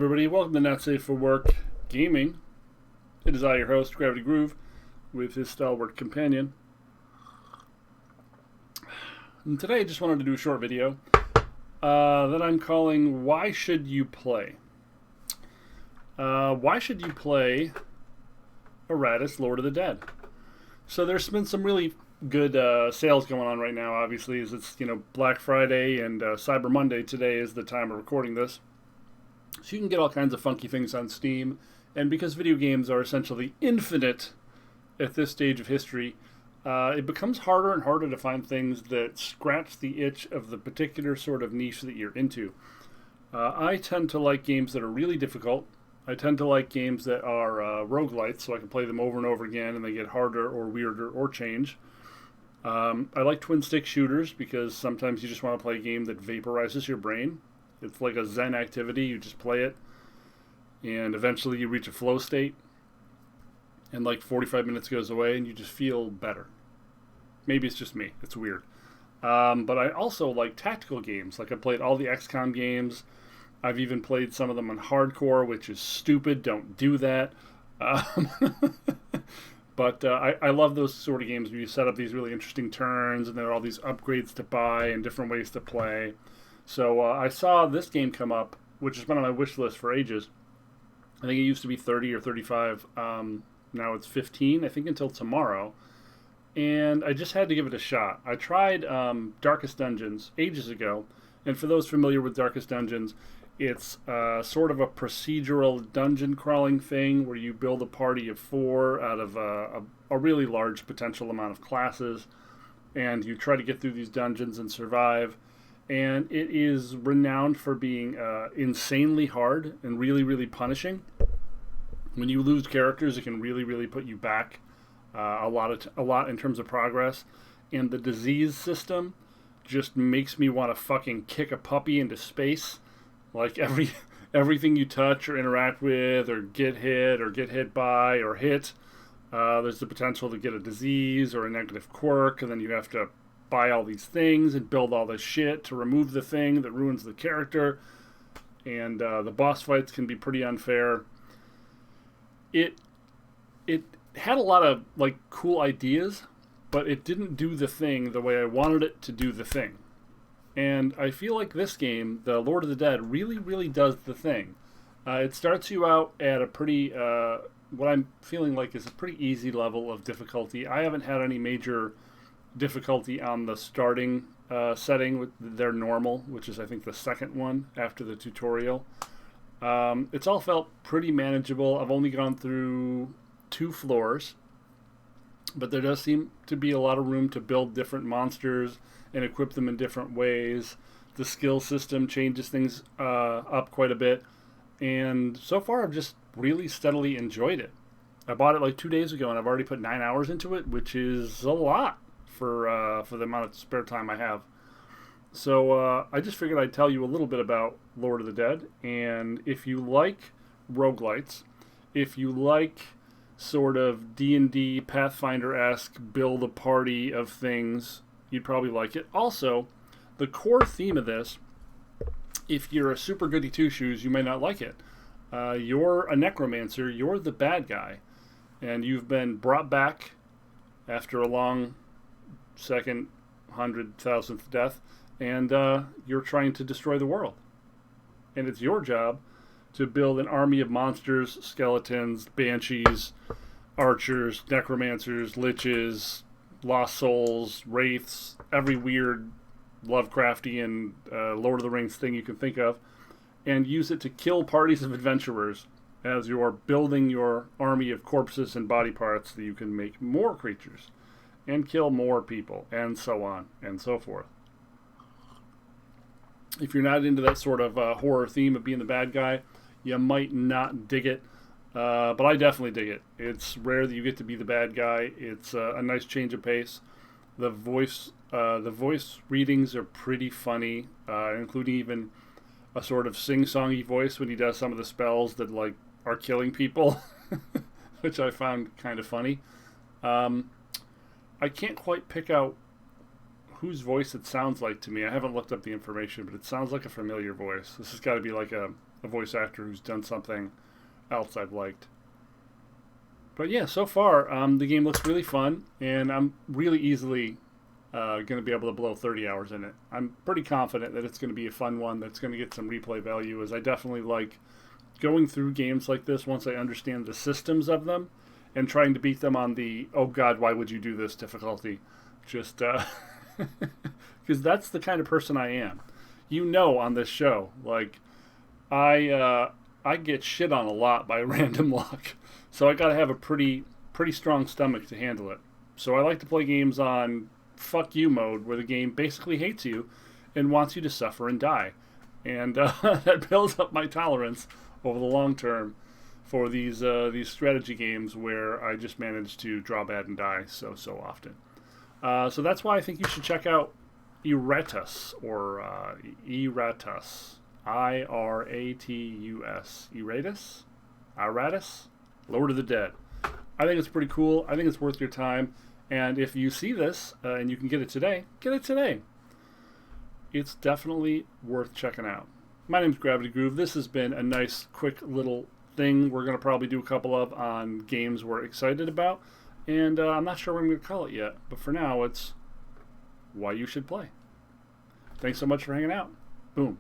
everybody, welcome to Not Safe for Work Gaming. It is I, your host, Gravity Groove, with his stalwart companion. And today I just wanted to do a short video that I'm calling Why Should You Play? Why should you play Iratus Lord of the Dead? So there's been some really good sales going on right now, obviously, as it's Black Friday and Cyber Monday today is the time of recording this. So you can get all kinds of funky things on Steam, and because video games are essentially infinite at this stage of history, it becomes harder and harder to find things that scratch the itch of the particular sort of niche that you're into. I tend to like games that are really difficult. I tend to like games that are roguelites, so I can play them over and over again and they get harder or weirder or change. I like twin stick shooters because sometimes you just want to play a game that vaporizes your brain. It's like a Zen activity. You just play it, and eventually you reach a flow state, and like 45 minutes goes away, and you just feel better. Maybe it's just me. It's weird. But I also like tactical games. Like I played all the XCOM games. I've even played some of them on hardcore, which is stupid. Don't do that. But I love those sort of games where you set up these really interesting turns, and there are all these upgrades to buy and different ways to play. So I saw this game come up, which has been on my wish list for ages. I think it used to be 30 or 35. Now it's 15, I think, until tomorrow. And I just had to give it a shot. I tried Darkest Dungeons ages ago. And for those familiar with Darkest Dungeons, it's sort of a procedural dungeon crawling thing where you build a party of 4 out of a really large potential amount of classes. And you try to get through these dungeons and survive. And it is renowned for being insanely hard and really, really punishing. When you lose characters, it can really, really put you back a lot in terms of progress. And the disease system just makes me want to fucking kick a puppy into space. Like everything you touch or interact with or get hit by or hit, there's the potential to get a disease or a negative quirk, and then you have to buy all these things and build all this shit to remove the thing that ruins the character. And the boss fights can be pretty unfair. It had a lot of like cool ideas, but it didn't do the thing the way I wanted it to do the thing. And I feel like this game, the Lord of the Dead, really, really does the thing. It starts you out at a pretty, what I'm feeling like is a pretty easy level of difficulty. I haven't had any major difficulty on the starting setting with their normal, which is I think the second one after the tutorial. It's all felt pretty manageable. I've only gone through 2 floors, but there does seem to be a lot of room to build different monsters and equip them in different ways. The skill system changes things up quite a bit, and so far I've just really steadily enjoyed it. I bought it like 2 days ago and I've already put 9 hours into it, which is a lot for the amount of spare time I have. So I just figured I'd tell you a little bit about Lord of the Dead, and if you like roguelites, if you like sort of D&D Pathfinder-esque build a party of things, you'd probably like it. Also, the core theme of this, if you're a super goody two-shoes, you may not like it. You're a necromancer, you're the bad guy, and you've been brought back after a long second 100,000th death, and you're trying to destroy the world. And it's your job to build an army of monsters, skeletons, banshees, archers, necromancers, liches, lost souls, wraiths, every weird Lovecraftian Lord of the Rings thing you can think of, and use it to kill parties of adventurers as you're building your army of corpses and body parts so that you can make more creatures and kill more people, and so on and so forth. If you're not into that sort of horror theme of being the bad guy, you might not dig it, but I definitely dig it. It's rare that you get to be the bad guy. It's a nice change of pace. The voice readings are pretty funny, including even a sort of sing-songy voice when he does some of the spells that like are killing people, which I found kind of funny. I can't quite pick out whose voice it sounds like to me. I haven't looked up the information, but it sounds like a familiar voice. This has got to be like a a voice actor who's done something else I've liked. But yeah, so far, the game looks really fun, and I'm really easily going to be able to blow 30 hours in it. I'm pretty confident that it's going to be a fun one that's going to get some replay value, as I definitely like going through games like this once I understand the systems of them and trying to beat them on the, oh god, why would you do this difficulty? Just, because that's the kind of person I am. You know, on this show, like, I get shit on a lot by random luck. So I gotta have a pretty strong stomach to handle it. So I like to play games on fuck you mode, where the game basically hates you and wants you to suffer and die. And that builds up my tolerance over the long term for these strategy games where I just manage to draw bad and die so often. So that's why I think you should check out Iratus, or Iratus. Iratus. Iratus? Lord of the Dead. I think it's pretty cool. I think it's worth your time. And if you see this and you can get it today, get it today. It's definitely worth checking out. My name's Gravity Groove. This has been a nice, quick little thing we're going to probably do a couple of on games we're excited about. And I'm not sure what I'm going to call it yet. But for now, it's why you should play. Thanks so much for hanging out. Boom.